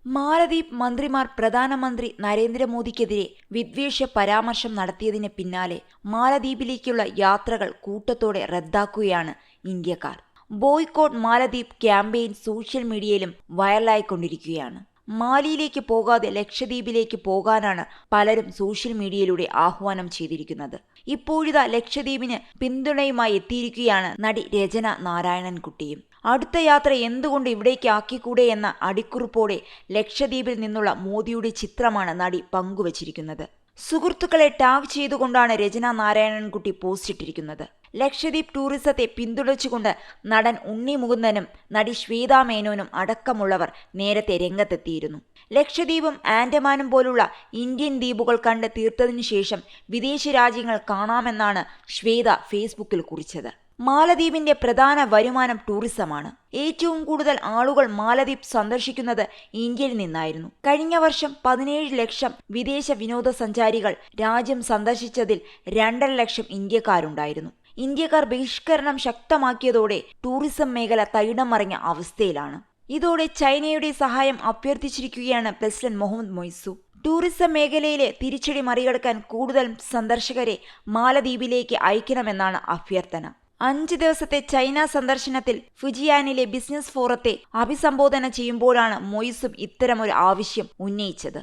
മാലദ്വീപ് മന്ത്രിമാർ പ്രധാനമന്ത്രി നരേന്ദ്രമോദിക്കെതിരെ വിദ്വേഷ പരാമർശം നടത്തിയതിന് പിന്നാലെ മാലദ്വീപിലേക്കുള്ള യാത്രകൾ കൂട്ടത്തോടെ റദ്ദാക്കുകയാണ് ഇന്ത്യക്കാർ. ബോയ്കോട്ട് മാലദ്വീപ് ക്യാമ്പയിൻ സോഷ്യൽ മീഡിയയിലും വൈറലായിക്കൊണ്ടിരിക്കുകയാണ്. മാലിയിലേക്ക് പോകാതെ ലക്ഷദ്വീപിലേക്ക് പോകാനാണ് പലരും സോഷ്യൽ മീഡിയയിലൂടെ ആഹ്വാനം ചെയ്തിരിക്കുന്നത്. ഇപ്പോഴിതാ ലക്ഷദ്വീപിന് പിന്തുണയുമായി എത്തിയിരിക്കുകയാണ് നടി രചന നാരായണൻകുട്ടിയും. അടുത്ത യാത്ര എന്തുകൊണ്ട് ഇവിടേക്ക് ആക്കിക്കൂടെ എന്ന അടിക്കുറിപ്പോടെ ലക്ഷദ്വീപിൽ നിന്നുള്ള മോദിയുടെ ചിത്രമാണ് നടി പങ്കുവച്ചിരിക്കുന്നത്. സുഹൃത്തുക്കളെ ടാഗ് ചെയ്തുകൊണ്ടാണ് രചന നാരായണൻകുട്ടി പോസ്റ്റ് ഇട്ടിരിക്കുന്നത്. ലക്ഷദ്വീപ് ടൂറിസത്തെ പിന്തുണച്ചുകൊണ്ട് നടൻ ഉണ്ണി മുകുന്ദനും നടി ശ്വേതാ മേനോനും അടക്കമുള്ളവർ നേരത്തെ രംഗത്തെത്തിയിരുന്നു. ലക്ഷദ്വീപും ആൻഡമാനും പോലുള്ള ഇന്ത്യൻ ദ്വീപുകൾ കണ്ട് തീർത്തതിനു ശേഷം വിദേശ രാജ്യങ്ങൾ കാണാമെന്നാണ് ശ്വേത ഫേസ്ബുക്കിൽ കുറിച്ചത്. മാലദ്വീപിന്റെ പ്രധാന വരുമാനം ടൂറിസമാണ്. ഏറ്റവും കൂടുതൽ ആളുകൾ മാലദ്വീപ് സന്ദർശിക്കുന്നത് ഇന്ത്യയിൽ നിന്നായിരുന്നു. കഴിഞ്ഞ വർഷം 17 ലക്ഷം വിദേശ വിനോദസഞ്ചാരികൾ രാജ്യം സന്ദർശിച്ചതിൽ 2.5 ലക്ഷം ഇന്ത്യക്കാരുണ്ടായിരുന്നു. ഇന്ത്യക്കാർ ബഹിഷ്കരണം ശക്തമാക്കിയതോടെ ടൂറിസം മേഖല തകിടം മറിഞ്ഞ അവസ്ഥയിലാണ്. ഇതോടെ ചൈനയുടെ സഹായം അഭ്യർത്ഥിച്ചിരിക്കുകയാണ് പ്രസിഡന്റ് മുഹമ്മദ് മൊയ്സു. ടൂറിസം മേഖലയിലെ തിരിച്ചടി മറികടക്കാൻ കൂടുതൽ സന്ദർശകരെ മാലദ്വീപിലേക്ക് അയക്കണമെന്നാണ് അഭ്യർത്ഥന. 5 ദിവസത്തെ ചൈന സന്ദർശനത്തിൽ ഫുജിയാനിലെ ബിസിനസ് ഫോറത്തെ അഭിസംബോധന ചെയ്യുമ്പോഴാണ് മൊയ്സും ഇത്തരമൊരു ആവശ്യം ഉന്നയിച്ചത്.